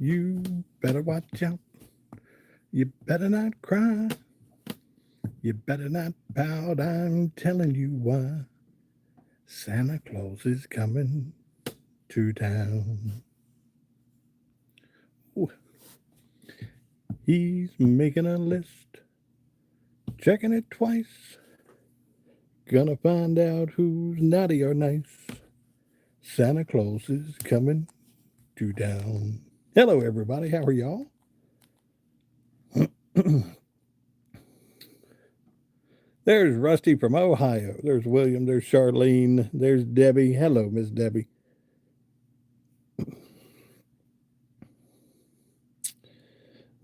You better watch out. You better not cry. You better not pout. I'm telling you why. Santa Claus is coming to town. Ooh, he's making a list, checking it twice. Gonna find out who's naughty or nice. Santa Claus is coming to town. Hello, everybody. How are y'all? There's Rusty from Ohio. There's William. There's Charlene. There's Debbie. Hello, Miss Debbie.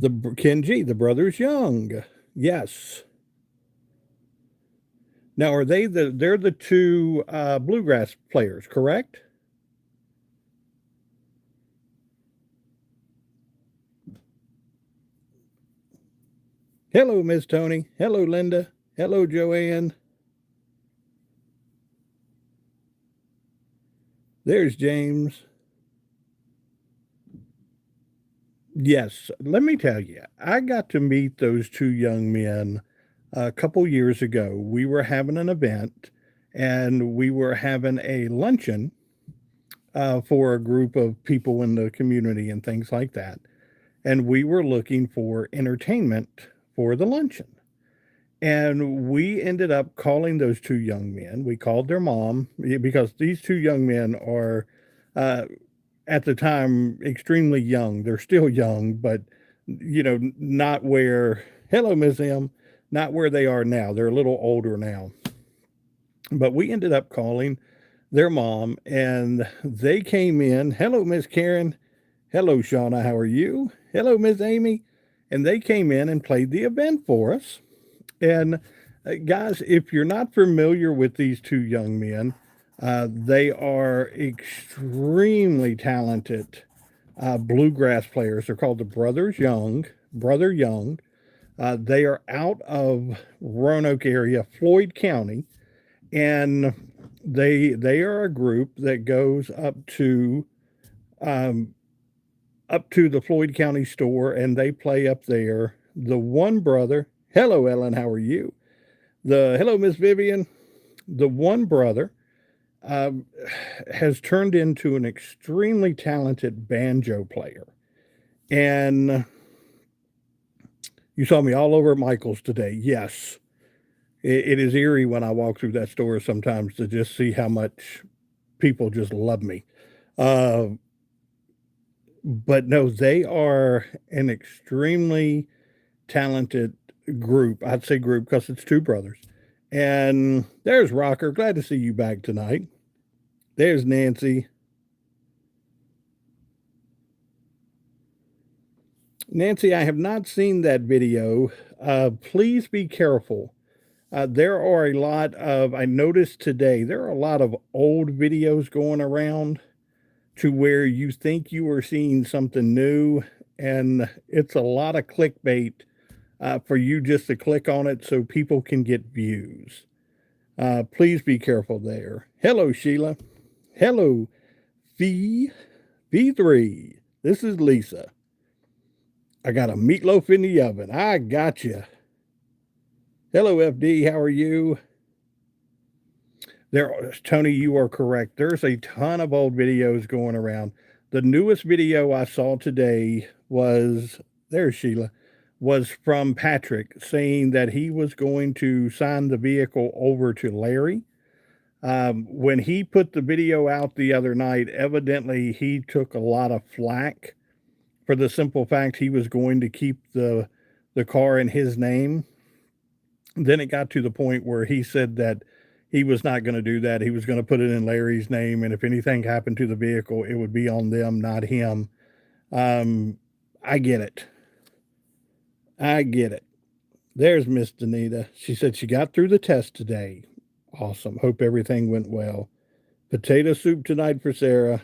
The Kenji, the brothers Young. Yes. Now, are they're the two bluegrass players, correct? Hello, Miss Tony. Hello, Linda. Hello, Joanne. There's James. Yes, let me tell you, I got to meet those two young men a couple years ago. We were having an event and we were having a luncheon for a group of people in the community and things like that. And we were looking for entertainment for the luncheon. And we ended up calling those two young men. We called their mom because these two young men are, uh, at the time, extremely young. They're still young, but, not where, hello, Miss M, not where they are now. They're a little older now. But we ended up calling their mom, and they came in. Hello, Miss Karen. Hello, Shauna. How are you? Hello, Miss Amy. And they came in and played the event for us. And guys, if you're not familiar with these two young men, they are extremely talented bluegrass players. They're called the Brothers Young, Brother Young. They are out of Roanoke area, Floyd County, and they are a group that goes um, up to the Floyd County store, and they play up there. The one brother, hello Ellen, how are you? The hello Miss Vivian. The one brother um, has turned into an extremely talented banjo player, and you saw me all over Michael's today. Yes, it is eerie when I walk through that store sometimes to just see how much people just love me. Uh, but no, they are an extremely talented group. I'd say group because it's two brothers. And there's Rocker. Glad to see you back tonight. There's Nancy. Nancy, I have not seen that video. Please be careful. There are a lot of, I noticed today, there are a lot of old videos going around to where you think you are seeing something new, and it's a lot of clickbait for you just to click on it so people can get views. Please be careful there. Hello, Sheila. Hello, V3. This is Lisa. I got a meatloaf in the oven. I got you. Hello, FD. How are you? Tony, you are correct. There's a ton of old videos going around. The newest video I saw today was, there's Sheila, was from Patrick saying that he was going to sign the vehicle over to Larry. When he put the video out the other night, evidently he took a lot of flack for the simple fact he was going to keep the car in his name. Then it got to the point where he said that he was not going to do that. He was going to put it in Larry's name, and if anything happened to the vehicle, it would be on them, not him. Um, I get it. I get it. There's Miss Danita. She said she got through the test today. Awesome. Hope everything went well. Potato soup tonight for Sarah.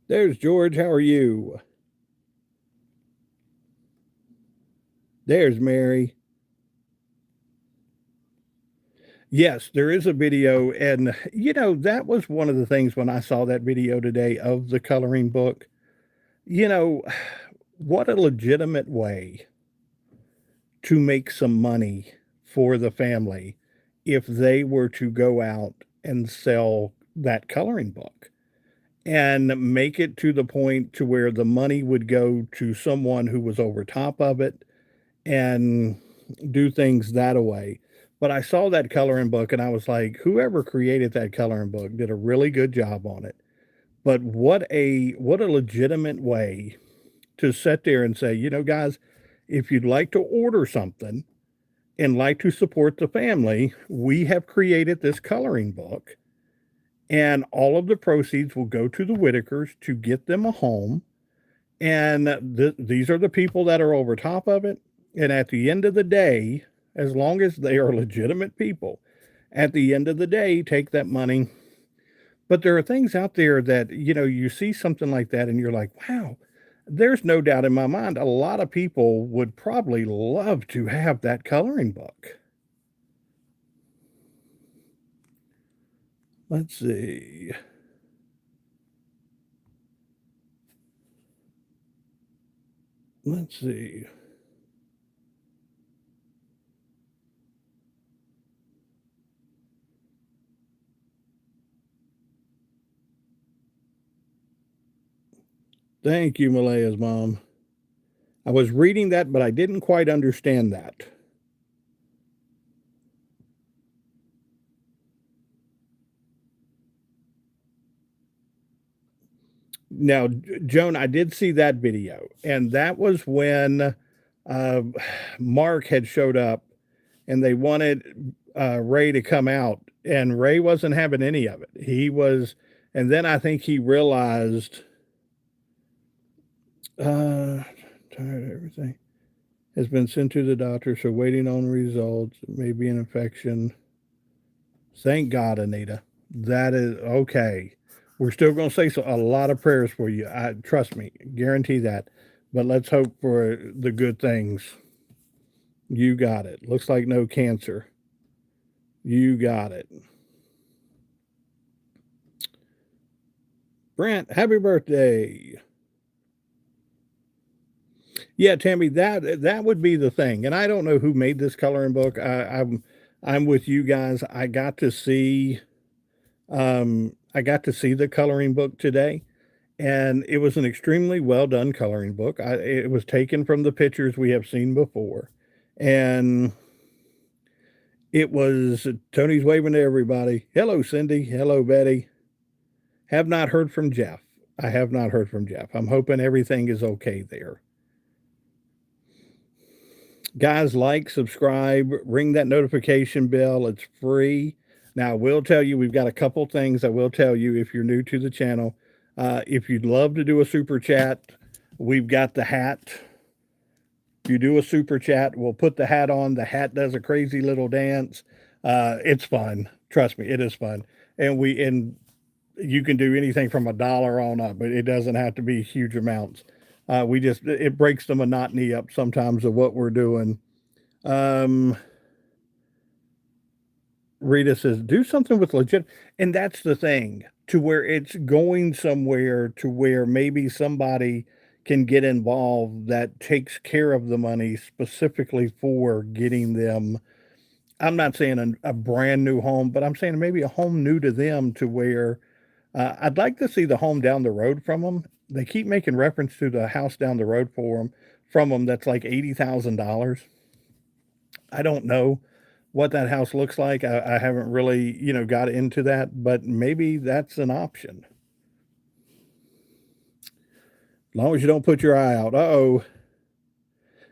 There's George. How are you? There's Mary. Yes, there is a video, and, that was one of the things when I saw that video today of the coloring book. You know, what a legitimate way to make some money for the family if they were to go out and sell that coloring book and make it to the point to where the money would go to someone who was over top of it and do things that way. But I saw that coloring book and I was like, whoever created that coloring book did a really good job on it. But what a legitimate way to sit there and say, guys, if you'd like to order something and like to support the family, we have created this coloring book and all of the proceeds will go to the Whitakers to get them a home. And these are the people that are over top of it. And at the end of the day, as long as they are legitimate people, at the end of the day, take that money. But there are things out there that, you see something like that and you're like, wow, there's no doubt in my mind, a lot of people would probably love to have that coloring book. Let's see. Let's see. Thank you, Malaya's mom. I was reading that, but I didn't quite understand that. Now, Joan, I did see that video, and that was when uh, Mark had showed up and they wanted Ray to come out, and Ray wasn't having any of it. And then I think he realized, uh, tired of everything has been sent to the doctor, so waiting on results. It may be an infection. Thank God, Anita. That is okay. We're still going to say a lot of prayers for you. I trust me, guarantee that. But let's hope for the good things. You got it. Looks like no cancer. You got it. Brent, happy birthday. Yeah, Tammy, that would be the thing. And I don't know who made this coloring book. I'm with you guys. I got to see the coloring book today, and it was an extremely well done coloring book. It was taken from the pictures we have seen before, and it was Tony's waving to everybody. Hello, Cindy. Hello, Betty. Have not heard from Jeff. I have not heard from Jeff. I'm hoping everything is okay there. Guys, like, subscribe, ring that notification bell. It's free. Now, I will tell you, we've got a couple things I will tell you if you're new to the channel. If you'd love to do a super chat, we've got the hat. If you do a super chat, we'll put the hat on. The hat does a crazy little dance. It's fun. Trust me, it is fun. And you can do anything from $1 on up, but it doesn't have to be huge amounts. It breaks the monotony up sometimes of what we're doing. Rita says, do something with legit. And that's the thing, to where it's going somewhere to where maybe somebody can get involved that takes care of the money specifically for getting them. I'm not saying a brand new home, but I'm saying maybe a home new to them to where I'd like to see the home down the road from them. They keep making reference to the house down the road from them that's like $80,000. I don't know what that house looks like. I haven't really, got into that, but maybe that's an option. As long as you don't put your eye out. Uh-oh.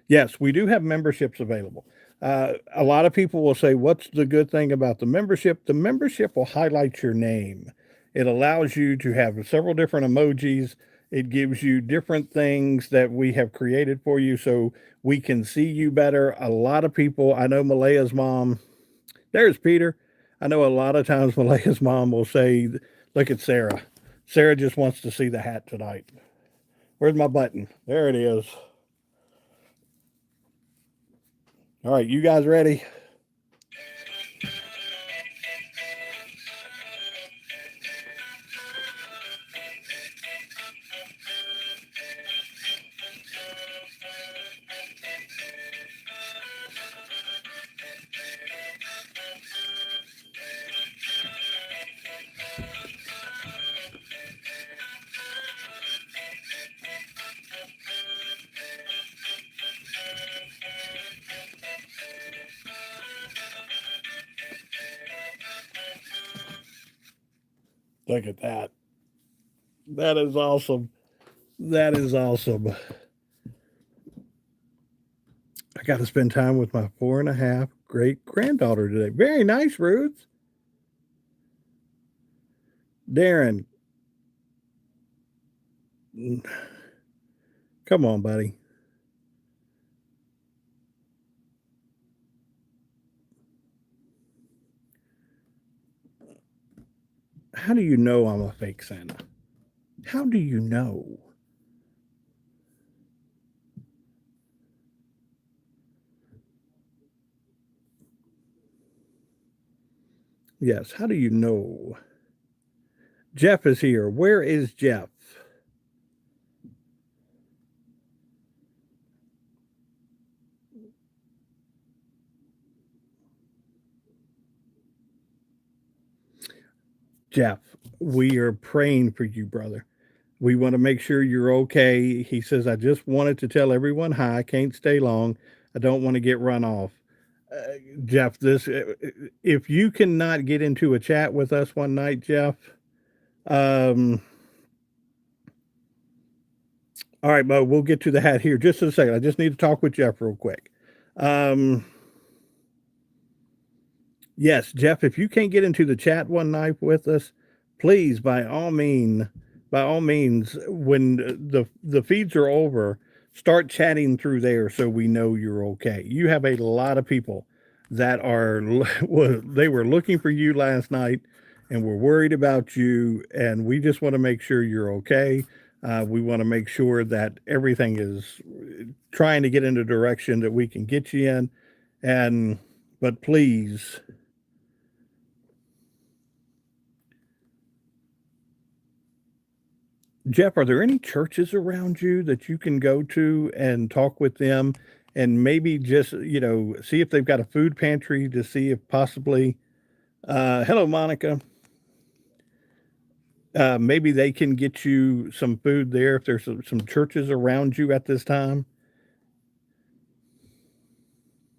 Yes, we do have memberships available. A lot of people will say, what's the good thing about the membership? The membership will highlight your name. It allows you to have several different emojis. It gives you different things that we have created for you so we can see you better. A lot of people, I know Malaya's mom, there's Peter. I know a lot of times Malaya's mom will say, look at Sarah. Sarah just wants to see the hat tonight. Where's my button? There it is. All right, you guys ready? Look at that. That is awesome. That is awesome. I got to spend time with my 4.5 great granddaughter today. Very nice, Ruth. Darren, come on, buddy. How do you know I'm a fake Santa? How do you know? Yes, how do you know? Jeff is here. Where is Jeff? Jeff, we are praying for you, brother. We want to make sure you're okay. He says, I just wanted to tell everyone hi. I can't stay long. I don't want to get run off. Jeff, if you cannot get into a chat with us one night, Jeff, um, all right, Mo, we'll get to the hat here just in a second. I just need to talk with Jeff real quick. Um, yes, Jeff, if you can't get into the chat one night with us, please, by all means, when the feeds are over, start chatting through there so we know you're okay. You have a lot of people that are they were looking for you last night and we're worried about you, and we just want to make sure you're okay. We want to make sure that everything is trying to get in the direction that we can get you in. And but please, Jeff, are there any churches around you that you can go to and talk with them and maybe just, see if they've got a food pantry to see if possibly, hello, Monica. Maybe they can get you some food there if there's some churches around you at this time.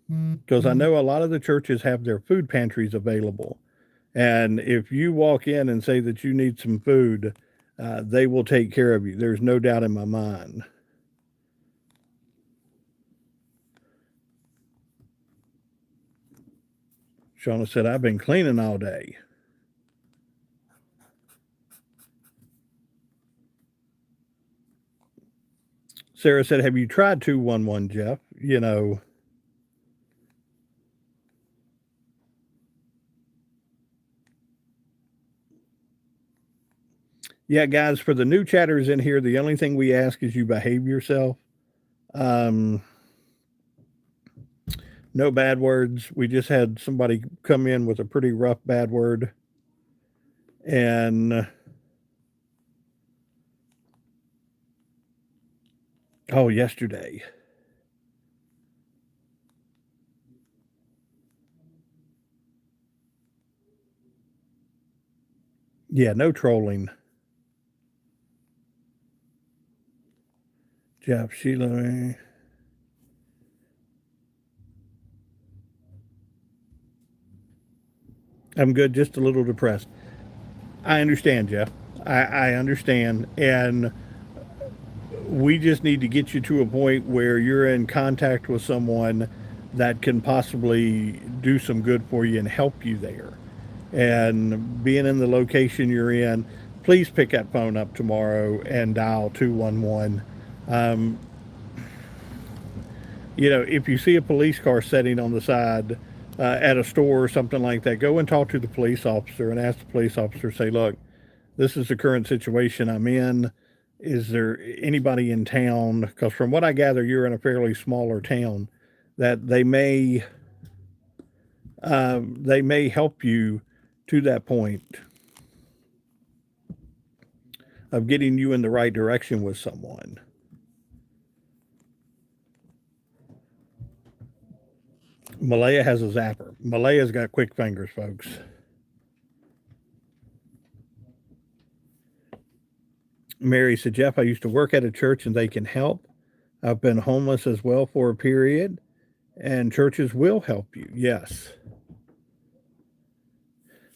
Because I know a lot of the churches have their food pantries available. And if you walk in and say that you need some food, they will take care of you. There's no doubt in my mind. Shauna said, I've been cleaning all day. Sarah said, have you tried 211, Jeff? Yeah, guys, for the new chatters in here, the only thing we ask is you behave yourself. Um, no bad words. We just had somebody come in with a pretty rough bad word. And oh, yesterday. Yeah, no trolling. Jeff, Sheila. I'm good, just a little depressed. I understand, Jeff. I understand. And we just need to get you to a point where you're in contact with someone that can possibly do some good for you and help you there. And being in the location you're in, please pick that phone up tomorrow and dial 211. Um, if you see a police car sitting on the side at a store or something like that, go and talk to the police officer and ask the police officer, say, look, this is the current situation I'm in. Is there anybody in town? Because from what I gather, you're in a fairly smaller town that they may help you to that point of getting you in the right direction with someone. Malaya has a zapper. Malaya's got quick fingers, folks. Mary said, Jeff, I used to work at a church and they can help. I've been homeless as well for a period, and churches will help you. Yes.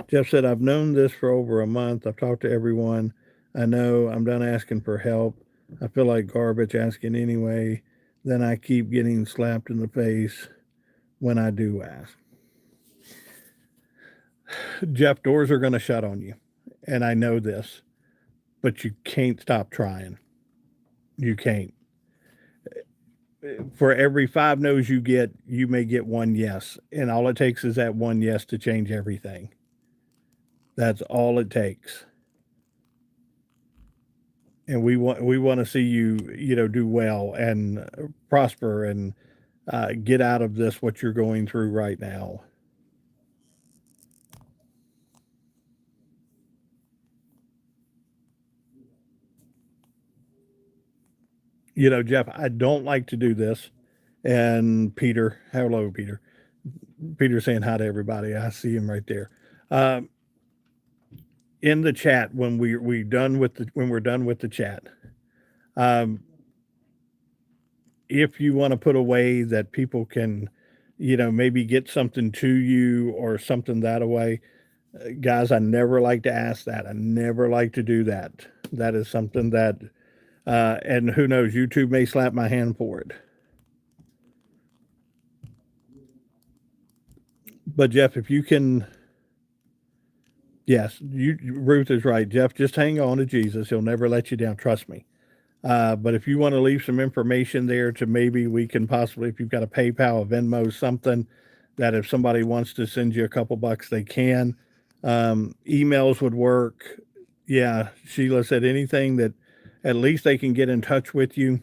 Jeff said, I've known this for over a month. I've talked to everyone. I know I'm done asking for help. I feel like garbage asking anyway. Then I keep getting slapped in the face when I do ask. Jeff, doors are going to shut on you. And I know this, but you can't stop trying. You can't. For every 5 no's you get, you may get one yes. And all it takes is that one yes to change everything. That's all it takes. And we want to see you, do well and prosper and get out of this what you're going through right now. Jeff, I don't like to do this. And Peter, hello, Peter. Peter saying hi to everybody. I see him right there. Um, in the chat when we're done with the chat, um, if you want to put a way that people can, maybe get something to you or something that way, guys, I never like to ask that. I never like to do that. That is something that, and who knows, YouTube may slap my hand for it. But Jeff, if you can, yes, Ruth is right. Jeff, just hang on to Jesus. He'll never let you down. Trust me. But if you want to leave some information there to maybe we can possibly, if you've got a PayPal, a Venmo, something that if somebody wants to send you a couple bucks, they can. Emails would work. Yeah, Sheila said anything that at least they can get in touch with you.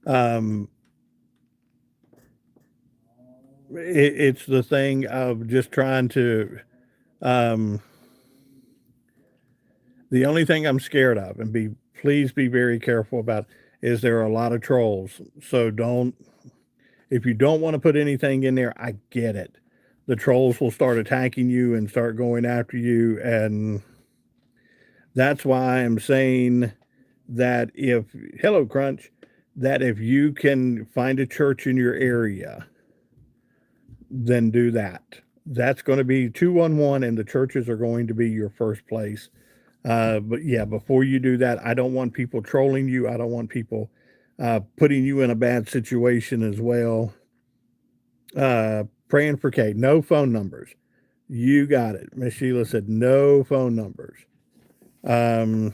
Um, it's the thing of just trying to. Um, the only thing I'm scared of, and please be very careful about, is there are a lot of trolls. So don't, if you don't want to put anything in there, I get it. The trolls will start attacking you and start going after you. And that's why I'm saying that hello, Crunch, that if you can find a church in your area, then do that. That's going to be 211, and the churches are going to be your first place. But yeah, before you do that, I don't want people trolling you. I don't want people putting you in a bad situation as well. Praying for Kate. No phone numbers. You got it. Miss Sheila said no phone numbers. Yeah,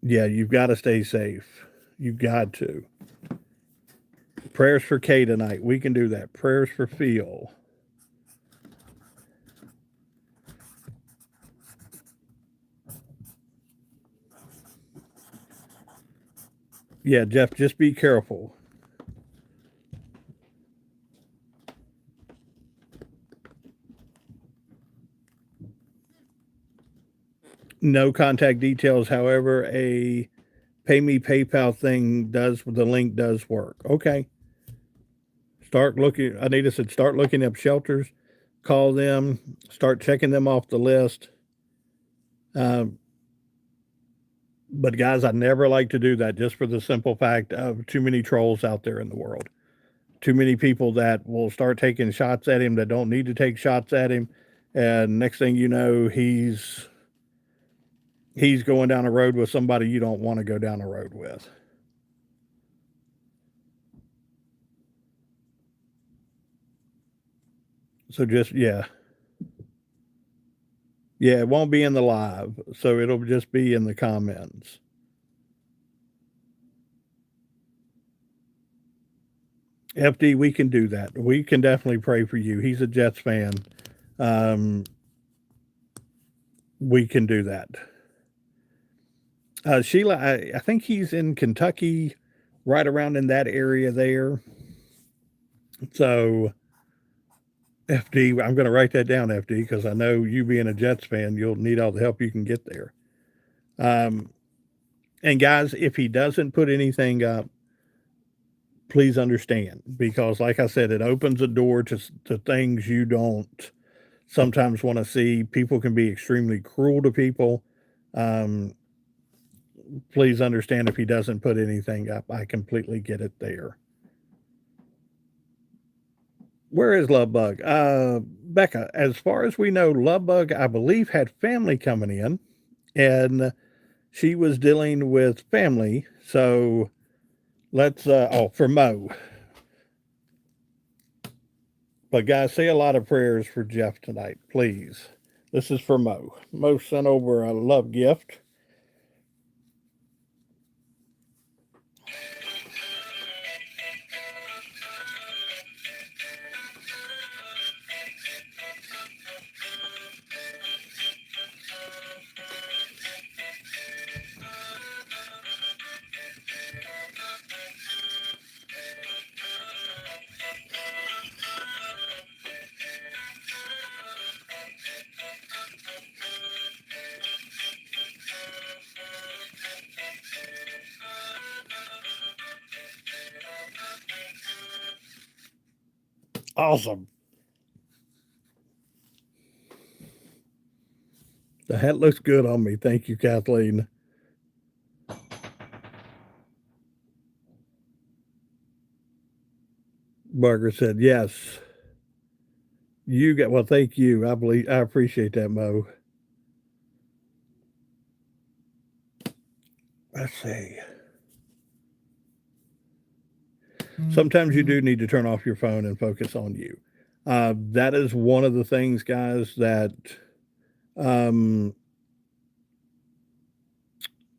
you've got to stay safe. You've got to. Prayers for Kay tonight. We can do that. Prayers for Phil. Yeah, Jeff, just be careful. No contact details. However, a pay me PayPal thing the link does work. Okay. Start looking. Anita said, start looking up shelters, call them, start checking them off the list. But guys, I never like to do that just for the simple fact of too many trolls out there in the world. Too many people that will start taking shots at him that don't need to take shots at him. And next thing you know, he's going down a road with somebody you don't want to go down a road with. So just, yeah. Yeah, it won't be in the live. So it'll just be in the comments. FD, we can do that. We can definitely pray for you. He's a Jets fan. We can do that. Sheila, I think he's in Kentucky, right around in that area there. So, FD, I'm going to write that down, FD, because I know you being a Jets fan, you'll need all the help you can get there. And guys, if he doesn't put anything up, please understand, because like I said, it opens a door to things you don't sometimes want to see. People can be extremely cruel to people. Please understand if he doesn't put anything up. I completely get it there. Where is Love Bug? Becca, as far as we know, Love Bug, I believe, had family coming in, and she was dealing with family. So let's, for Mo. But guys, say a lot of prayers for Jeff tonight, please. This is for Mo. Mo sent over a love gift. Awesome. The hat looks good on me. Thank you, Kathleen. Margaret said, yes. You got, well, thank you. I appreciate that, Mo. Let's see. Sometimes you do need to turn off your phone and focus on you. That is one of the things, guys, that, um,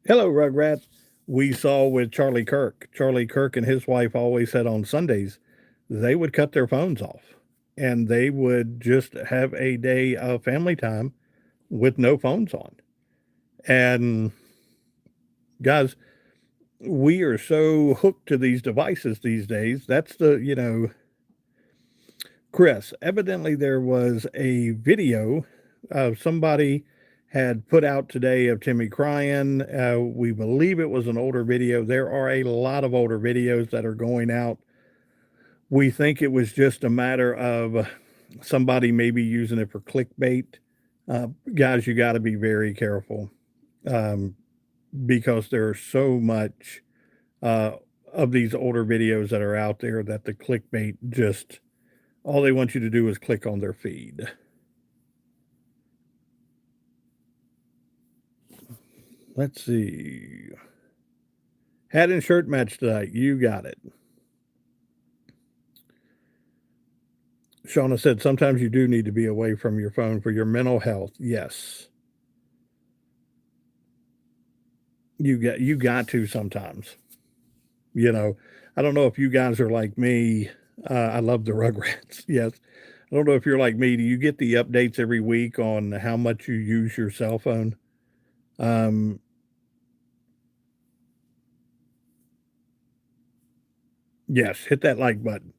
hello, Rugrat, we saw with Charlie Kirk. Charlie Kirk and his wife always said on Sundays they would cut their phones off and they would just have a day of family time with no phones on. And guys, we are so hooked to these devices these days. That's Chris, evidently there was a video somebody had put out today of Timmy crying. We believe it was an older video. There are a lot of older videos that are going out. We think it was just a matter of somebody maybe using it for clickbait. Guys, you got to be very careful um, because there's so much uh, of these older videos that are out there that the clickbait just all they want you to do is click on their feed. Let's see. Hat and shirt match tonight. You got it. Shauna said sometimes you do need to be away from your phone for your mental health. Yes. You got to sometimes. You know, I don't know if you guys are like me. I love the Rugrats. Yes. I don't know if you're like me. Do you get the updates every week on how much you use your cell phone? Um, yes, hit that like button.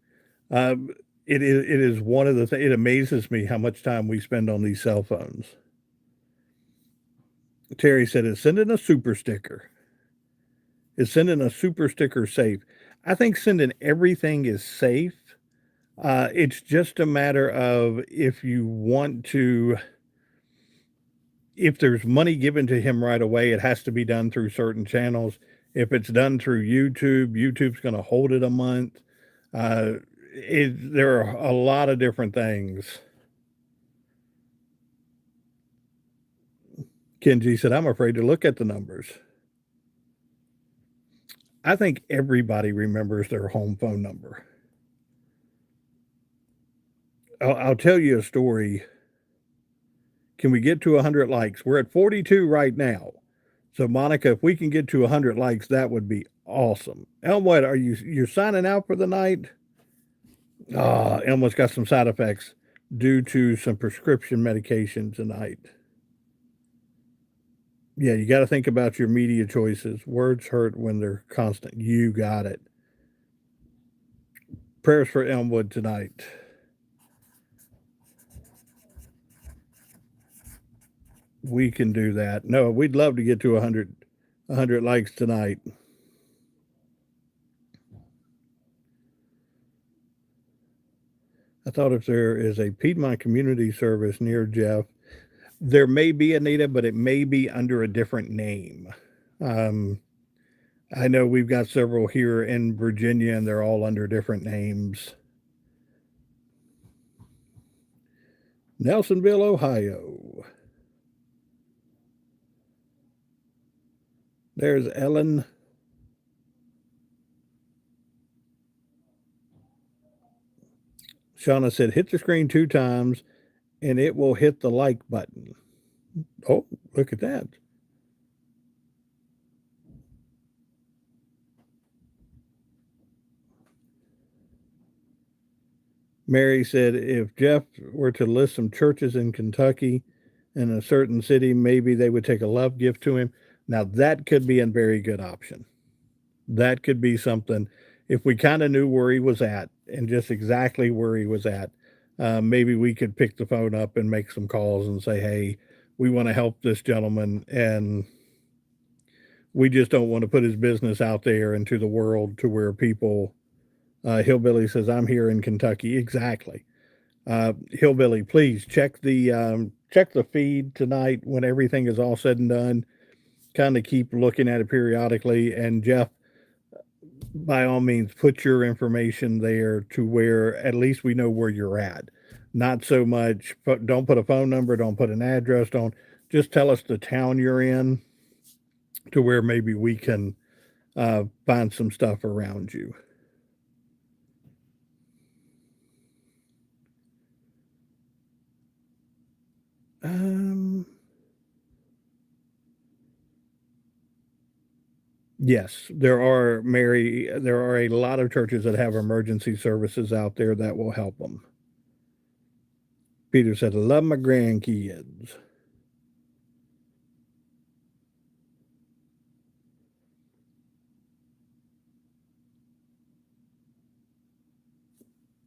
Um, it is one of the things. It amazes me how much time we spend on these cell phones. Terry said, "Is sending a super sticker? Is sending a super sticker safe?" I think sending everything is safe. It's just a matter of if you want to. If there's money given to him right away, it has to be done through certain channels. If it's done through YouTube, YouTube's going to hold it a month. Uh, there are a lot of different things. Kenji said, I'm afraid to look at the numbers. I think everybody remembers their home phone number. I'll tell you a story. Can we get to 100 likes? We're at 42 right now. So, Monica, if we can get to 100 likes, that would be awesome. Elmwood, you're signing out for the night? Elmwood's got some side effects due to some prescription medication tonight. Yeah, you got to think about your media choices. Words hurt when they're constant. You got it. Prayers for Elmwood tonight. We can do that. No, we'd love to get to 100 likes tonight. I thought if there is a Piedmont community service near Jeff, there may be, Anita, but it may be under a different name. Um, I know we've got several here in Virginia, and they're all under different names. Nelsonville, Ohio. There's Ellen. Shauna said, hit the screen 2 times and it will hit the like button. Oh, look at that. Mary said, if Jeff were to list some churches in Kentucky in a certain city, maybe they would take a love gift to him. Now, that could be a very good option. That could be something. If we kind of knew where he was at and just exactly where he was at, maybe we could pick the phone up and make some calls and say, hey, we want to help this gentleman, and we just don't want to put his business out there into the world to where people, Hillbilly says, I'm here in Kentucky. Exactly. Hillbilly, please check the feed tonight when everything is all said and done. Kind of keep looking at it periodically. And Jeff, by all means, put your information there to where at least we know where you're at. Not so much, don't put a phone number, don't put an address, don't just tell us the town you're in to where maybe we can find some stuff around you. Um, yes, there are, Mary, there are a lot of churches that have emergency services out there that will help them. Peter said, I love my grandkids.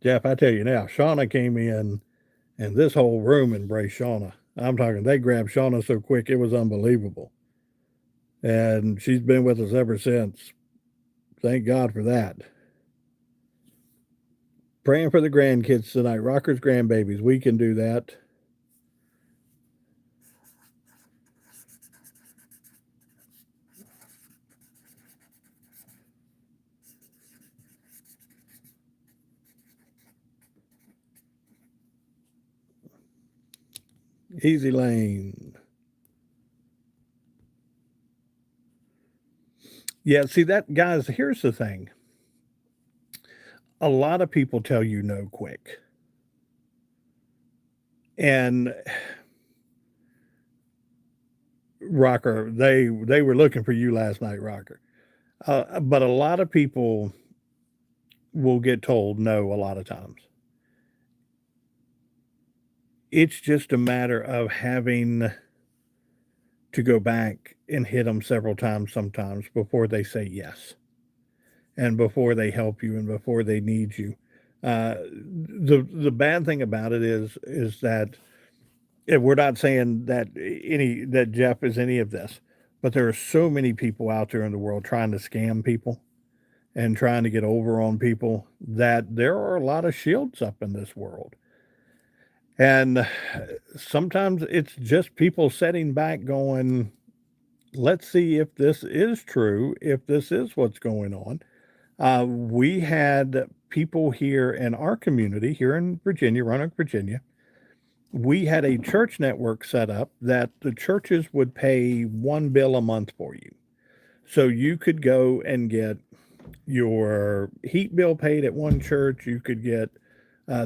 Jeff, I tell you now, Shauna came in and this whole room embraced Shauna. I'm talking, they grabbed Shauna so quick, it was unbelievable. And she's been with us ever since. Thank God for that. Praying for the grandkids tonight. Rockers, grandbabies. We can do that. Easy lane. Yeah, see that, guys, here's the thing. A lot of people tell you no quick. And Rocker, they were looking for you last night, Rocker. But a lot of people will get told no a lot of times. It's just a matter of having to go back and hit them several times sometimes before they say yes, and before they help you and before they need you. The bad thing about it is that, and we're not saying that that Jeff is any of this, but there are so many people out there in the world trying to scam people and trying to get over on people that there are a lot of shields up in this world. And sometimes it's just people sitting back going, let's see if this is true, if this is what's going on. We had people here in our community, here in Virginia, Roanoke, Virginia. We had a church network set up that the churches would pay one bill a month for you. So you could go and get your heat bill paid at one church. You could get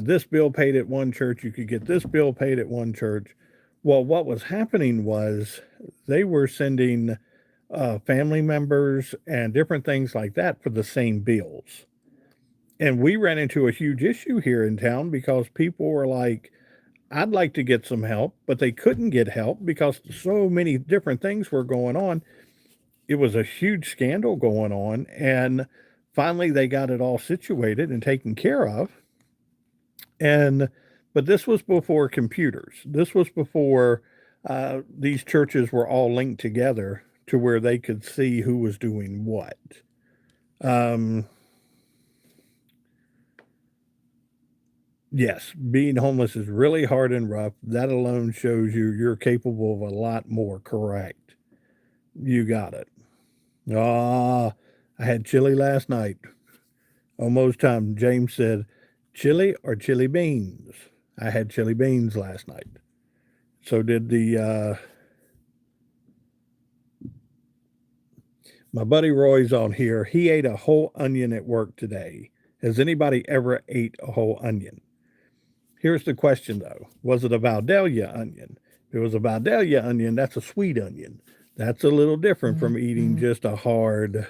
this bill paid at one church. You could get this bill paid at one church. Well, what was happening was they were sending family members and different things like that for the same bills. And we ran into a huge issue here in town because people were like, I'd like to get some help, but they couldn't get help because so many different things were going on. It was a huge scandal going on. And finally, they got it all situated and taken care of. And, but this was before computers. This was before these churches were all linked together to where they could see who was doing what. Um, yes, being homeless is really hard and rough. That alone shows you you're capable of a lot more. Correct. You got it. Ah, I had chili last night. Almost time. James said, chili or chili beans? I had chili beans last night. So did my buddy Roy's on here. He ate a whole onion at work today. Has anybody ever ate a whole onion? Here's the question though. Was it a Vidalia onion? If it was a Vidalia onion, that's a sweet onion. That's a little different from eating just a hard.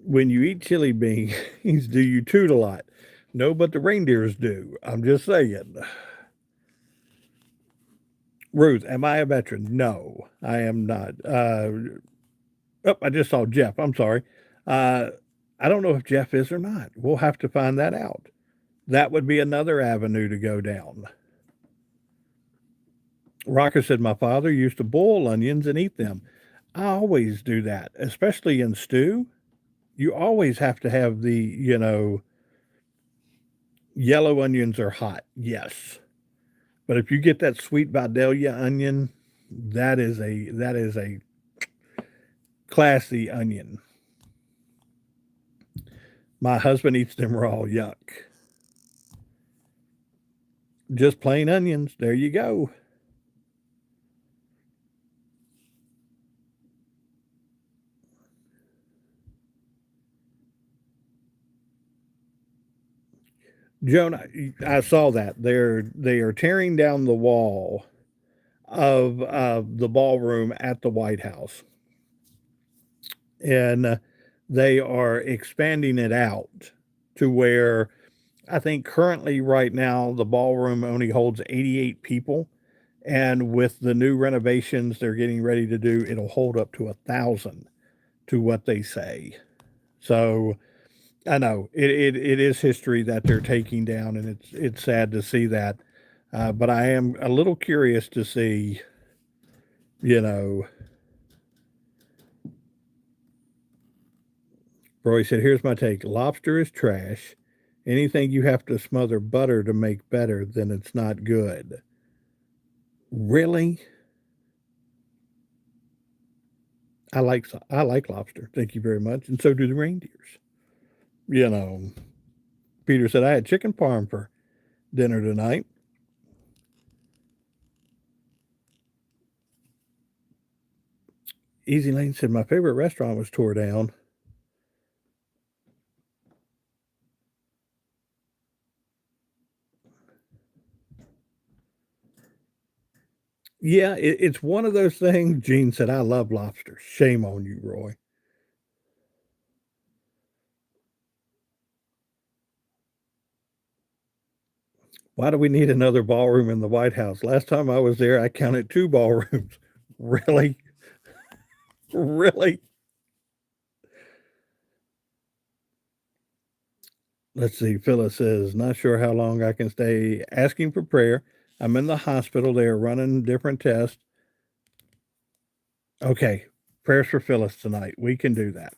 When you eat chili beans, do you toot a lot? No, but the reindeers do. I'm just saying. Ruth, am I a veteran? No, I am not. Oh, I just saw Jeff. I'm sorry. I don't know if Jeff is or not. We'll have to find that out. That would be another avenue to go down. Rocker said, my father used to boil onions and eat them. I always do that, especially in stew. You always have to have the, yellow onions are hot. Yes. But if you get that sweet Vidalia onion, that is a classy onion. My husband eats them raw. Yuck. Just plain onions. There you go. Joan, I saw that they are tearing down the wall of the ballroom at the White House, and they are expanding it out to where I think currently right now the ballroom only holds 88 people, and with the new renovations they're getting ready to do, it'll hold up to 1,000 to what they say. So I know it is history that they're taking down, and it's sad to see that. But I am a little curious to see, you know. Roy said, "Here's my take: lobster is trash. Anything you have to smother butter to make better, then it's not good." Really? I like lobster. Thank you very much, and so do the reindeers. You know, Peter said I had chicken parm for dinner tonight. Easy Lane said my favorite restaurant was tore down. Yeah, it's one of those things. Gene said, I love lobster. Shame on you, Roy. Why do we need another ballroom in the White House? Last time I was there, I counted 2 ballrooms. Really? Really? Let's see. Phyllis says, not sure how long I can stay asking for prayer. I'm in the hospital. They are running different tests. Okay. Prayers for Phyllis tonight. We can do that.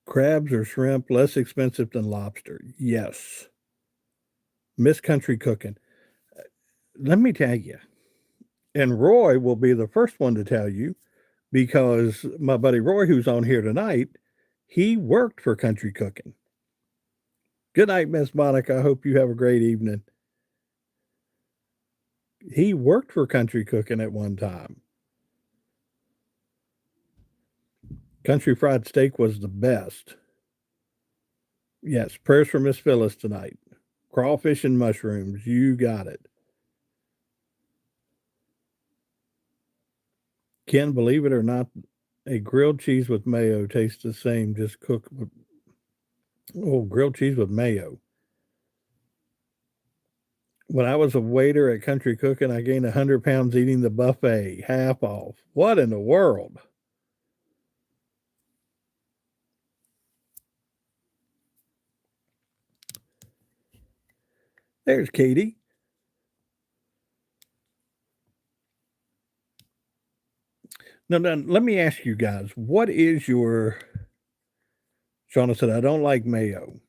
Crabs or shrimp less expensive than lobster? Yes. Miss Country Cooking. Let me tell you, and Roy will be the first one to tell you because my buddy Roy, who's on here tonight, he worked for Country Cooking. Good night, Miss Monica. I hope you have a great evening. He worked for Country Cooking at one time. Country Fried Steak was the best. Yes, prayers for Miss Phyllis tonight. Crawfish and mushrooms. You got it. Ken, believe it or not, a grilled cheese with mayo tastes the same, just cooked with grilled cheese with mayo. When I was a waiter at Country Cooking, I gained 100 pounds eating the buffet, half off. What in the world? There's Katie. Now, let me ask you guys, what is your Shauna said, I don't like mayo.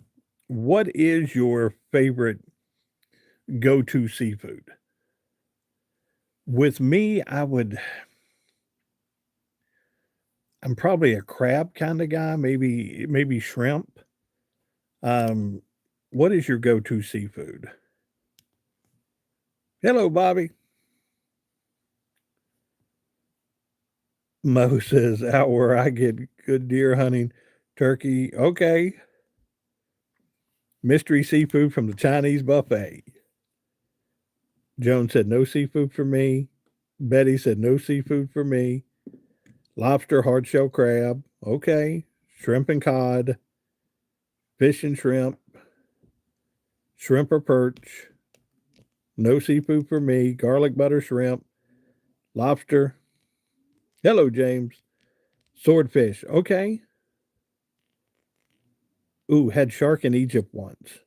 What is your favorite go-to seafood. With me, I'm probably a crab kinda guy, maybe shrimp. Um, what is your go-to seafood? Hello, Bobby. Mo says, "Out where I get good deer hunting, turkey." Okay. Mystery seafood from the Chinese buffet. Joan said, "No seafood for me." Betty said, "No seafood for me." Lobster, hard shell crab. Okay. Shrimp and cod, fish and shrimp or perch. No seafood for me. Garlic butter shrimp, lobster. Hello, James. Swordfish. Okay. Ooh, had shark in Egypt once.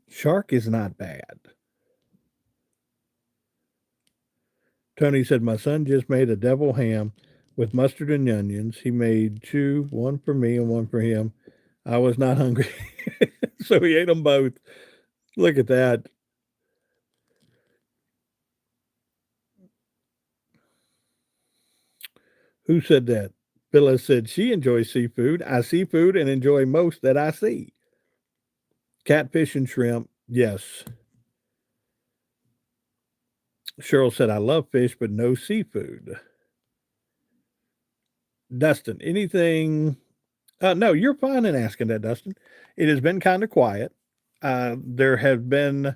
Shark is not bad. Tony said, "My son just made a devil ham with mustard and onions. He made two, one for me and one for him. I was not hungry." So he ate them both. Look at that. Who said that? Phyllis said she enjoys seafood. I see food and enjoy most that I see. Catfish and shrimp. Yes. Cheryl said, "I love fish, but no seafood." Dustin, anything? No, you're fine in asking that, Dustin. It has been kind of quiet. There have been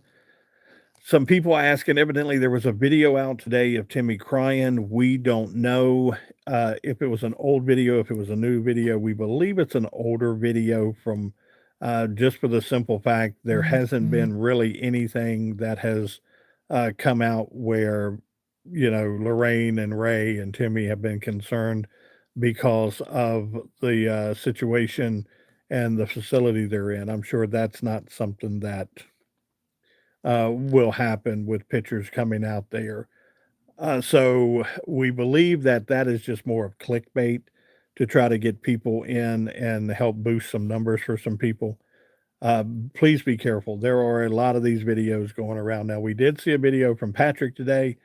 some people asking. Evidently, there was a video out today of Timmy crying. We don't know if it was an old video, if it was a new video. We believe it's an older video from just for the simple fact there hasn't been really anything that has come out where, Lorraine and Ray and Timmy have been concerned because of the situation and the facility they're in. I'm sure that's not something that will happen with pictures coming out there. So we believe that that is just more of clickbait to try to get people in and help boost some numbers for some people. Please be careful. There are a lot of these videos going around now. We did see a video from Patrick today,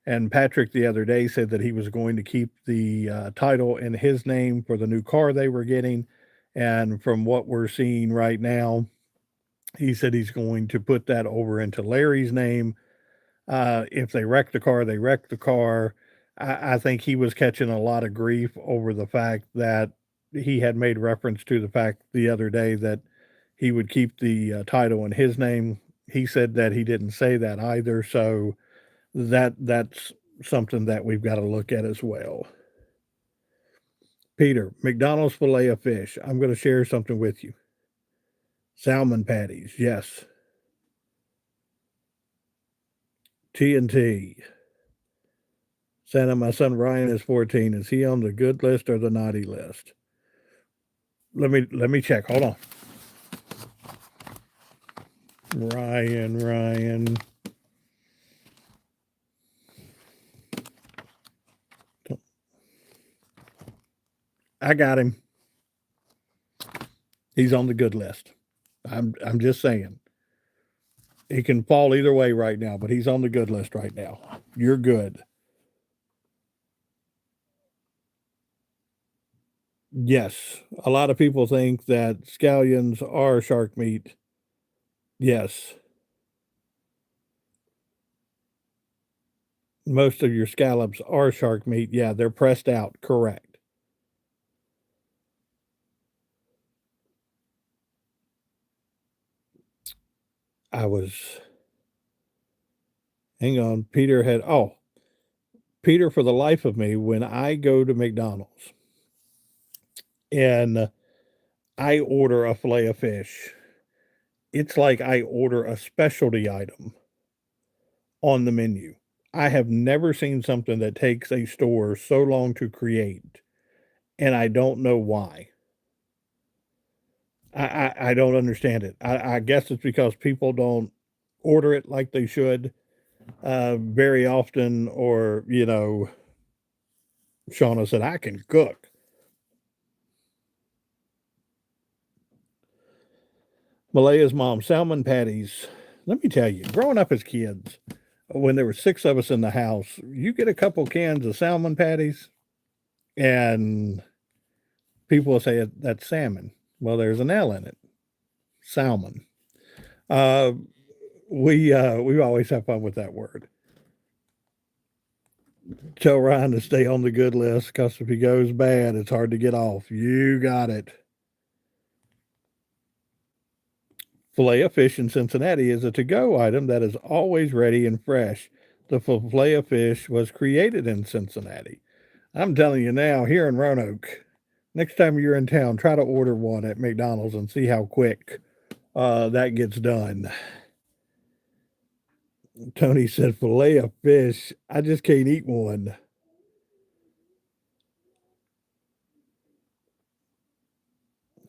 and Patrick the other day said that he was going to keep the title in his name for the new car they were getting. And from what we're seeing right now, he said he's going to put that over into Larry's name. If they wreck the car, they wreck the car. I think he was catching a lot of grief over the fact that he had made reference to the fact the other day that he would keep the title in his name. He said that he didn't say that either. So that's something that we've got to look at as well. Peter, McDonald's filet of fish. I'm going to share something with you. Salmon patties, yes. TNT. Santa, my son Ryan is 14. Is he on the good list or the naughty list? Let me check. Hold on. Ryan. I got him. He's on the good list. I'm just saying. He can fall either way right now, but he's on the good list right now. You're good. Yes. A lot of people think that scallions are shark meat. Yes. Most of your scallops are shark meat. Yeah, they're pressed out. Correct. I was hang on. Peter, for the life of me, when I go to McDonald's and I order a filet of fish, it's like I order a specialty item on the menu. I have never seen something that takes a store so long to create, and I don't know why. I don't understand it. I guess it's because people don't order it like they should very often, or Shauna said I can cook. Malaya's mom, salmon patties. Let me tell you, growing up as kids, when there were 6 of us in the house, you get a couple cans of salmon patties, and people will say, "That's salmon." Well, there's an L in it, salmon. Uh, we always have fun with that word. Tell Ryan to stay on the good list, because if he goes bad, it's hard to get off. You got it. Filet of fish in Cincinnati is a to-go item that is always ready and fresh. The filet of fish was created in Cincinnati. I'm telling you now, here in Roanoke, next time you're in town, try to order one at McDonald's and see how quick that gets done. Tony said, filet of fish. I just can't eat one.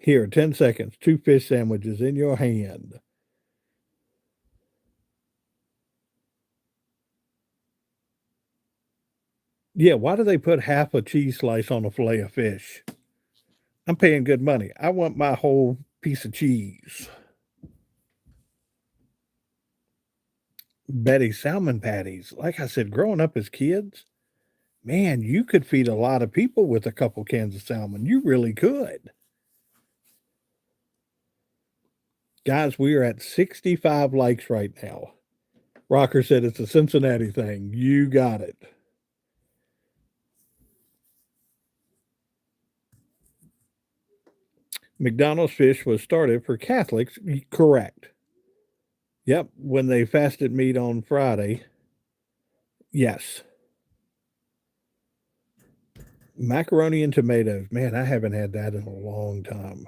Here, 10 seconds, 2 fish sandwiches in your hand. Yeah, why do they put half a cheese slice on a filet of fish? I'm paying good money. I want my whole piece of cheese. Betty salmon patties. Like I said, growing up as kids, man, you could feed a lot of people with a couple cans of salmon. You really could. Guys, we are at 65 likes right now. Rocker said it's a Cincinnati thing. You got it. McDonald's fish was started for Catholics. Correct. Yep. When they fasted meat on Friday. Yes. Macaroni and tomatoes. Man, I haven't had that in a long time.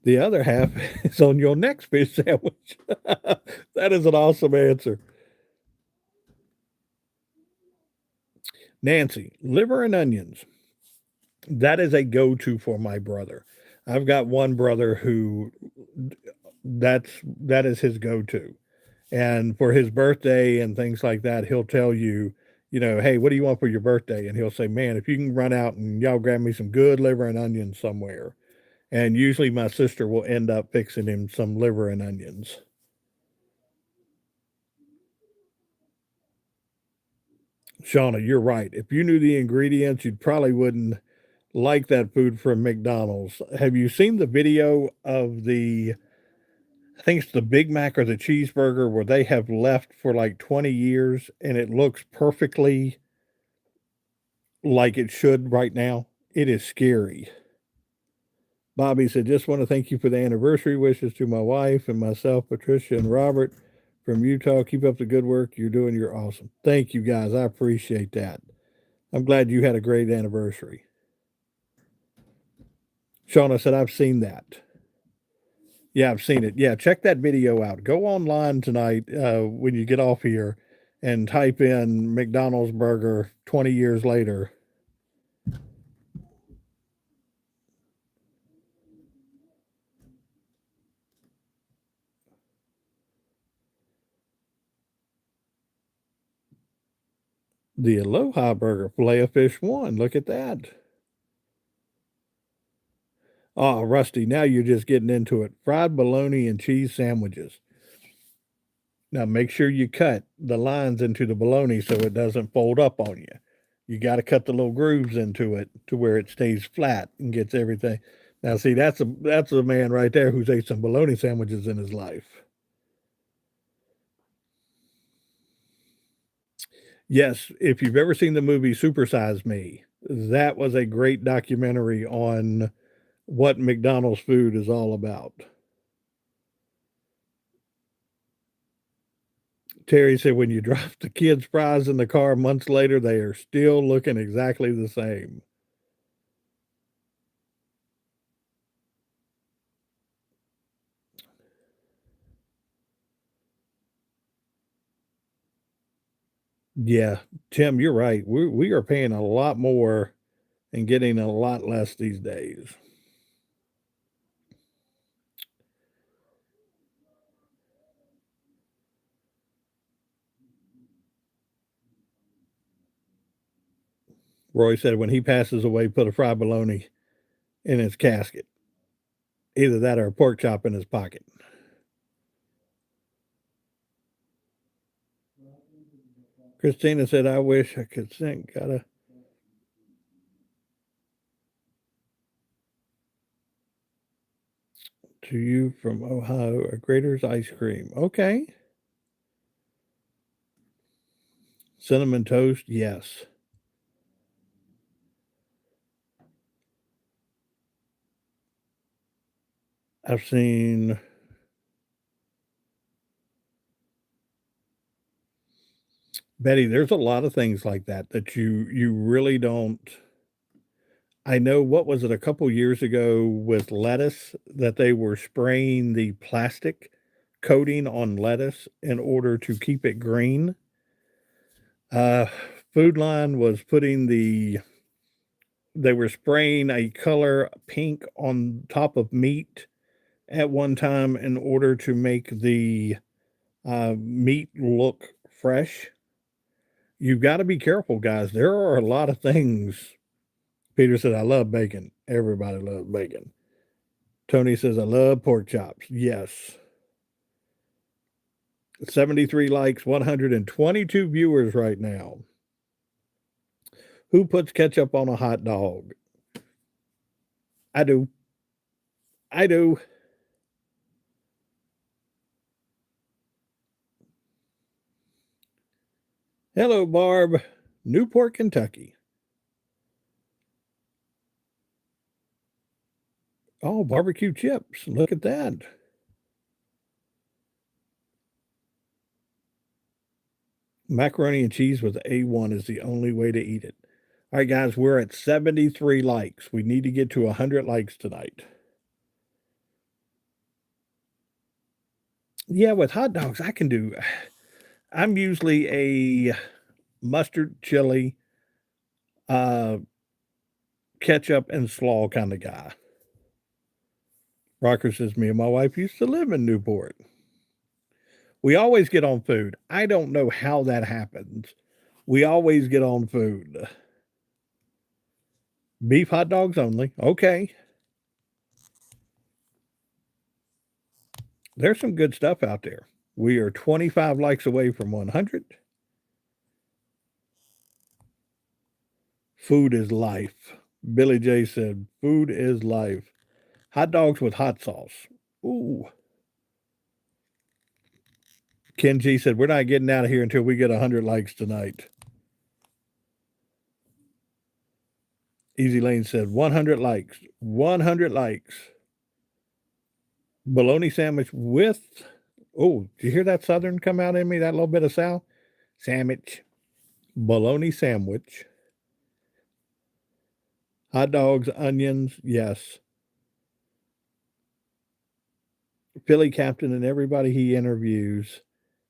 The other half is on your next fish sandwich. That is an awesome answer. Nancy, liver and onions. That is a go-to for my brother. I've got one brother who that is his go-to. And for his birthday and things like that, he'll tell you, "Hey, what do you want for your birthday?" And he'll say, "Man, if you can run out and y'all grab me some good liver and onions somewhere." And usually my sister will end up fixing him some liver and onions. Shauna, you're right. If you knew the ingredients, you probably wouldn't like that food from McDonald's. Have you seen the video of I think it's the Big Mac or the cheeseburger where they have left for like 20 years and it looks perfectly like it should right now? It is scary. Bobby said, just want to thank you for the anniversary wishes to my wife and myself, Patricia and Robert from Utah. Keep up the good work you're doing. You're awesome. Thank you guys. I appreciate that. I'm glad you had a great anniversary. Shauna said, I've seen that. Yeah, I've seen it. Yeah, check that video out. Go online tonight when you get off here and type in McDonald's burger 20 years later. The Aloha Burger, filet of fish one. Look at that. Oh, Rusty, now you're just getting into it. Fried bologna and cheese sandwiches. Now make sure you cut the lines into the bologna so it doesn't fold up on you. You got to cut the little grooves into it to where it stays flat and gets everything. Now, see, that's a man right there who's ate some bologna sandwiches in his life. Yes, if you've ever seen the movie Super Size Me, that was a great documentary on what McDonald's food is all about. Terry said when you drop the kids' fries in the car months later, they are still looking exactly the same. Yeah, Tim, you're right. We are paying a lot more and getting a lot less these days. Roy said when he passes away, put a fried bologna in his casket. Either that or a pork chop in his pocket. Christina said, I wish I could sing. Gotta to you from Ohio, a Grater's ice cream. Okay. Cinnamon toast, yes. I've seen Betty, there's a lot of things like that that you really don't. I know, what was it, a couple years ago with lettuce that they were spraying the plastic coating on lettuce in order to keep it green. Uh, Food Line was putting they were spraying a color pink on top of meat at one time in order to make the meat look fresh. You've got to be careful, guys. There are a lot of things. Peter said, I love bacon. Everybody loves bacon. Tony says, I love pork chops. Yes. 73 likes, 122 viewers right now. Who puts ketchup on a hot dog? I do. I do. Hello, Barb. Newport, Kentucky. Oh, barbecue chips. Look at that. Macaroni and cheese with A1 is the only way to eat it. All right, guys, we're at 73 likes. We need to get to 100 likes tonight. Yeah, with hot dogs, I can do. I'm usually a mustard, chili, uh, ketchup, and slaw kind of guy. Rocker says, me and my wife used to live in Newport. We always get on food. I don't know how that happens. We always get on food. Beef hot dogs only. Okay. There's some good stuff out there. We are 25 likes away from 100. Food is life. Billy J said, food is life. Hot dogs with hot sauce. Ooh. Ken G said, we're not getting out of here until we get 100 likes tonight. Easy Lane said, 100 likes. 100 likes. Bologna sandwich with, oh, did you hear that Southern come out in me? That little bit of South? Sandwich. Bologna sandwich. Hot dogs, onions, yes. Philly Captain and everybody he interviews,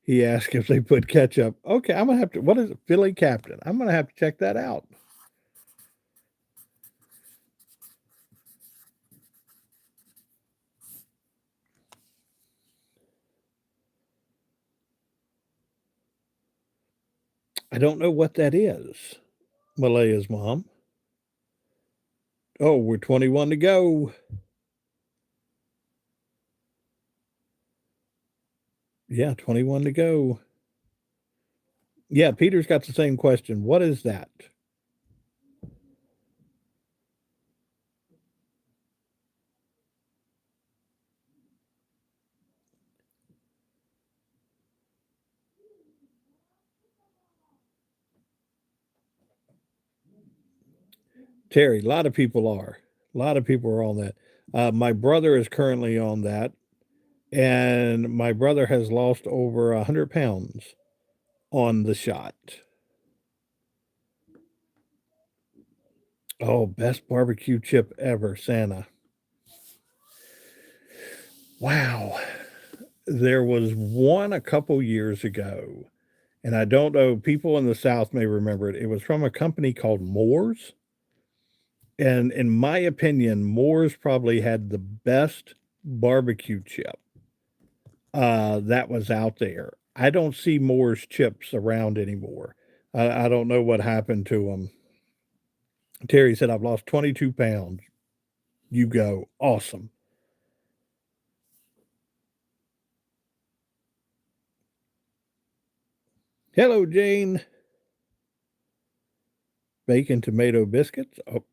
he asks if they put ketchup. Okay, I'm gonna have to. What is it? Philly Captain? I'm gonna have to check that out. I don't know what that is. Malaya's mom. Oh, we're 21 to go. Yeah, 21 to go. Yeah, Peter's got the same question. What is that? Terry, a lot of people are. A lot of people are on that. My brother is currently on that, and my brother has lost over 100 pounds on the shot. Oh, best barbecue chip ever, Santa. Wow. There was one a couple years ago, and I don't know, people in the South may remember it. It was from a company called Moore's. And in my opinion, Moore's probably had the best barbecue chip that was out there. I don't see Moore's chips around anymore. I don't know what happened to them. Terry said, I've lost 22 pounds. You go. Awesome. Hello, Jane. Bacon tomato biscuits? Oh,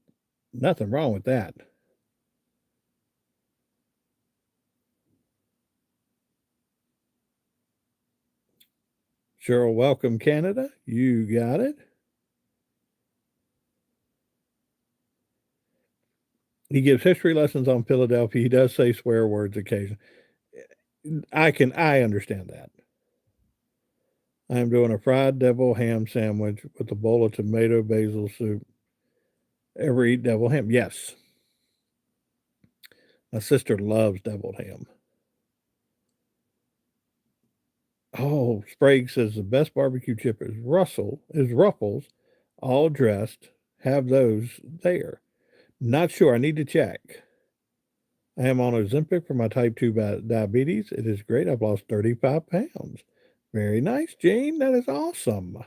nothing wrong with that. Cheryl, welcome, Canada. You got it. He gives history lessons on Philadelphia. He does say swear words occasionally. I understand that. I am doing a fried devil ham sandwich with a bowl of tomato basil soup. Ever eat devil ham? Yes. My sister loves deviled ham. Oh, Sprague says the best barbecue chip is Ruffles, all dressed. Have those there. Not sure. I need to check. I am on Ozempic for my type 2 diabetes. It is great. I've lost 35 pounds. Very nice, Jane. That is awesome.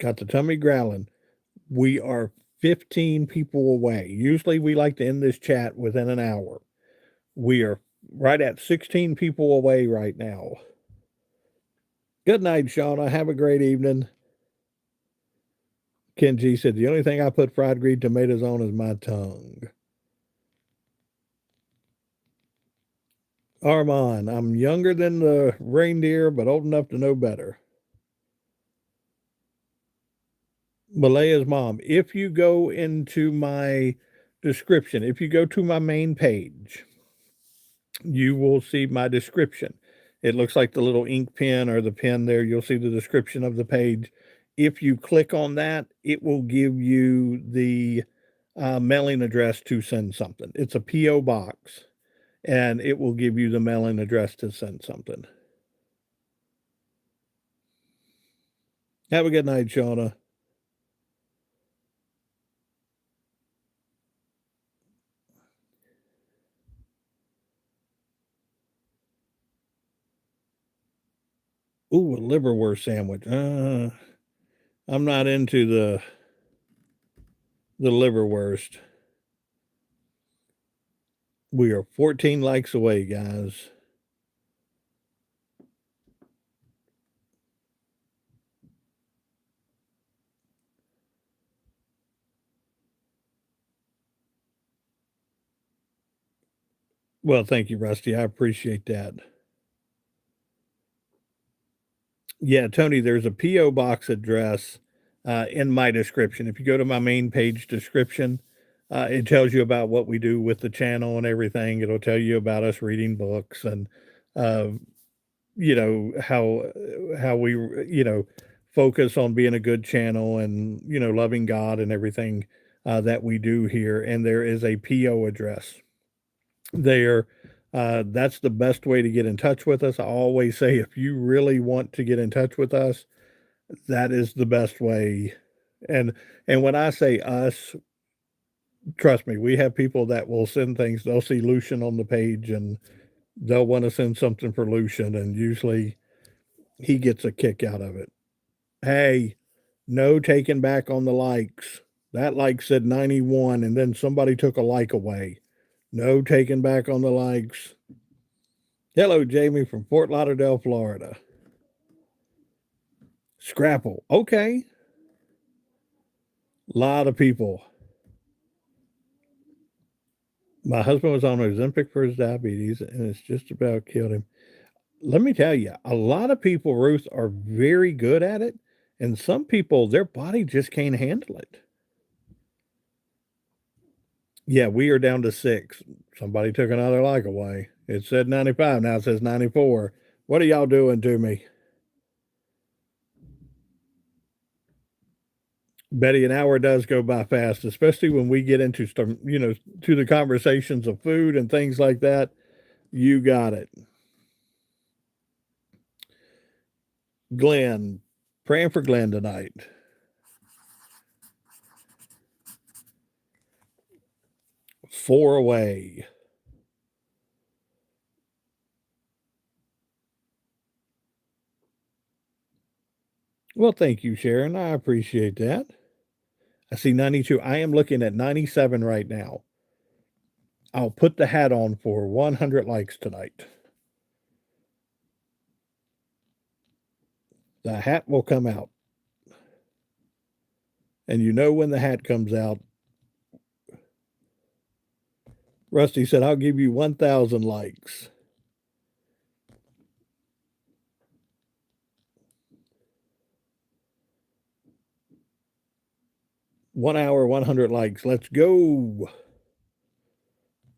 Got the tummy growling. We are 15 people away. Usually we like to end this chat within an hour. We are right at 16 people away right now. Good night, Shauna. Have a great evening. Ken G said, the only thing I put fried green tomatoes on is my tongue. Armand, I'm younger than the reindeer, but old enough to know better. Malaya's mom, if you go into my description, if you go to my main page, you will see my description. It looks like the little ink pen or the pen there. You'll see the description of the page. If you click on that, it will give you the mailing address to send something. It's a P.O. box, and it will give you the mailing address to send something. Have a good night, Shauna. Ooh, a liverwurst sandwich. I'm not into the liverwurst. We are 14 likes away, guys. Well, thank you, Rusty. I appreciate that. Yeah, Tony, there's a P.O. box address in my description. If you go to my main page description, it tells you about what we do with the channel and everything. It'll tell you about us reading books and, uh, how we, focus on being a good channel and, loving God and everything that we do here. And there is a P.O. address there. That's the best way to get in touch with us. I always say if you really want to get in touch with us, that is the best way. And when I say us, trust me, we have people that will send things. They'll see Lucian on the page and they'll want to send something for Lucian, and usually he gets a kick out of it. Hey, no taking back on the likes. That like said 91, and then somebody took a like away. No taking back on the likes. Hello, Jamie from Fort Lauderdale, Florida. Scrapple. Okay. Lot of people. My husband was on Ozempic for his diabetes, and it's just about killed him. Let me tell you, a lot of people, Ruth, are very good at it, and some people, their body just can't handle it. Yeah, we are down to 6. Somebody took another like away. It said 95, now it says 94. What are y'all doing to me? Betty, an hour does go by fast, especially when we get into some, to the conversations of food and things like that. You got it. Glenn, praying for Glenn tonight. Four away. Well, thank you, Sharon. I appreciate that. I see 92. I am looking at 97 right now. I'll put the hat on for 100 likes tonight. The hat will come out. And you know when the hat comes out, Rusty said, I'll give you 1,000 likes. One hour, 100 likes. Let's go.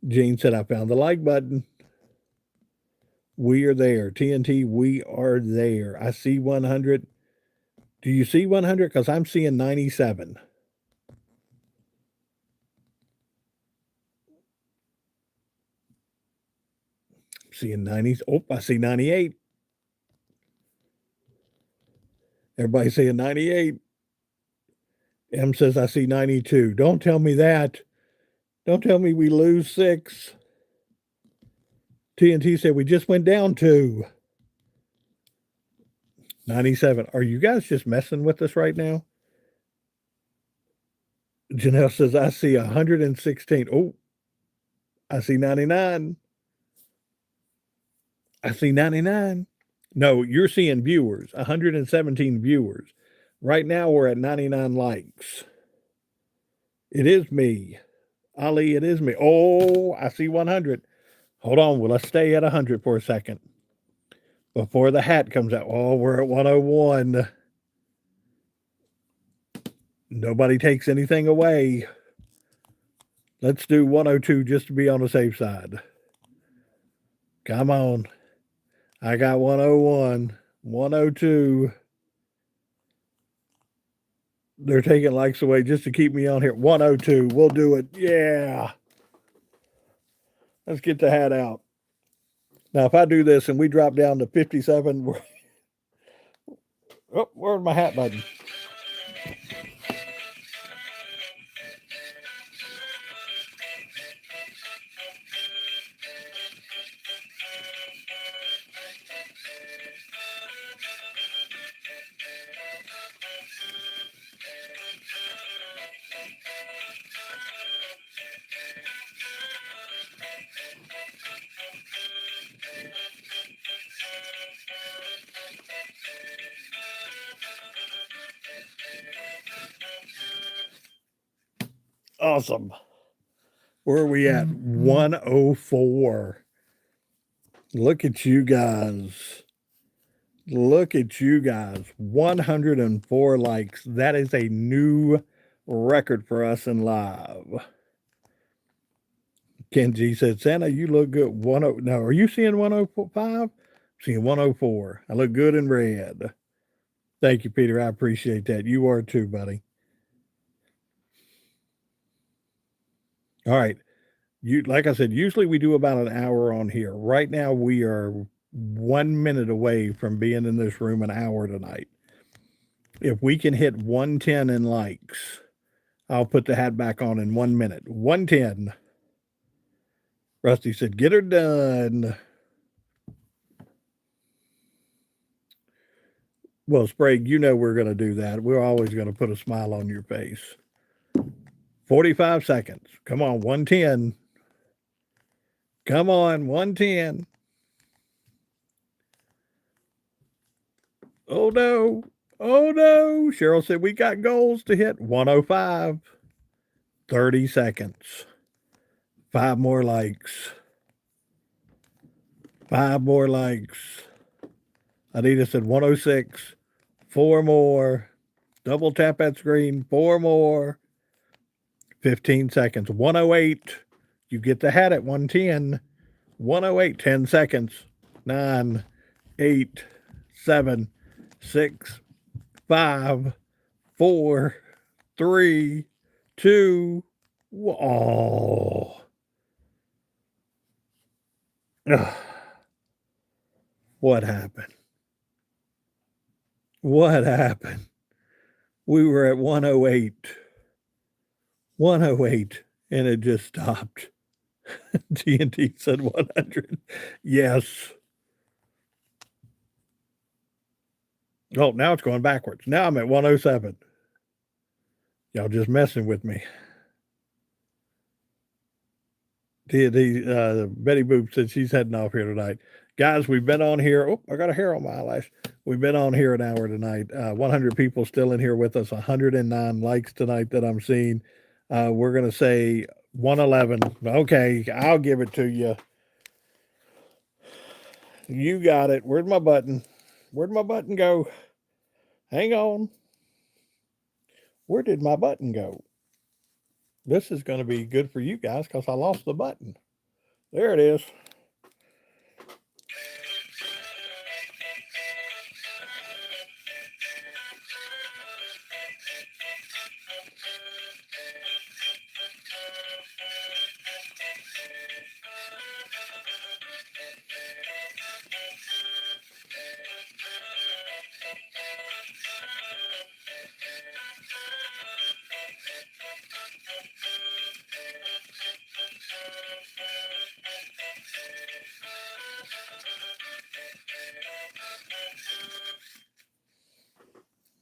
Gene said, I found the like button. We are there. TNT, we are there. I see 100. Do you see 100? Because I'm seeing 97. Seeing 90s. Oh, I see 98. Everybody saying 98. M says, I see 92. Don't tell me that. Don't tell me we lose 6. TNT said we just went down 2. 97. Are you guys just messing with us right now? Janelle says, I see 116. Oh, I see 99. I see 99. No, you're seeing viewers, 117 viewers. Right now we're at 99 likes. It is me. Ali, it is me. Oh, I see 100. Hold on. Well, let's stay at 100 for a second before the hat comes out. Oh, we're at 101. Nobody takes anything away. Let's do 102 just to be on the safe side. Come on. I got 101, 102. They're taking likes away just to keep me on here. 102. We'll do it. Yeah. Let's get the hat out. Now, if I do this and we drop down to 57, oh, where's my hat button? Awesome. Where are we at? 104. Look at you guys. Look at you guys. 104 likes. That is a new record for us in live. Kenji said, Santa, you look good. No, are you seeing 105? Seeing 104. I look good in red. Thank you, Peter. I appreciate that. You are too, buddy. All right. Like I said, usually we do about an hour on here. Right now we are 1 minute away from being in this room an hour tonight. If we can hit 110 in likes, I'll put the hat back on in 1 minute. 110. Rusty said, get her done. Well, Sprague, you know we're going to do that. We're always going to put a smile on your face. 45 seconds. Come on, 110. Come on, 110. Oh, no. Oh, no. Cheryl said we got goals to hit. 105. 30 seconds. 5 more likes. 5 more likes. Anita said 106. 4 more. Double tap that screen. 4 more. 15 seconds. 108. You get the hat at 110. 108. 10 seconds. 9, 8, 7, 6, 5, 4, 3, 2. Oh. Ugh. What happened? What happened? We were at 108. 108, and it just stopped. TNT said 100. Yes. Oh, now it's going backwards. Now I'm at 107. Y'all just messing with me. Betty Boop said she's heading off here tonight. Guys, we've been on here. Oh, I got a hair on my eyelash. We've been on here an hour tonight. 100 people still in here with us. 109 likes tonight that I'm seeing. We're going to say 111. Okay, I'll give it to you. You got it. Where'd my button? Where'd my button go? Hang on. Where did my button go? This is going to be good for you guys because I lost the button. There it is.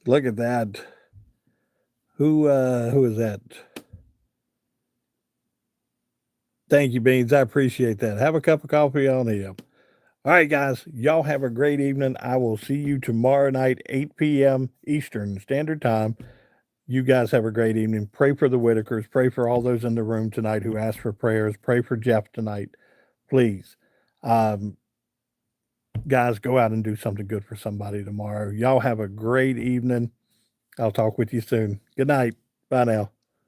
Look at that. Who is that? Thank you, Beans. I appreciate that. Have a cup of coffee on him. All right, guys. Y'all have a great evening. I will see you tomorrow night, 8 p.m. Eastern Standard Time. You guys have a great evening. Pray for the Whitakers. Pray for all those in the room tonight who asked for prayers. Pray for Jeff tonight, please. Guys, go out and do something good for somebody tomorrow. Y'all have a great evening. I'll talk with you soon. Good night. Bye now.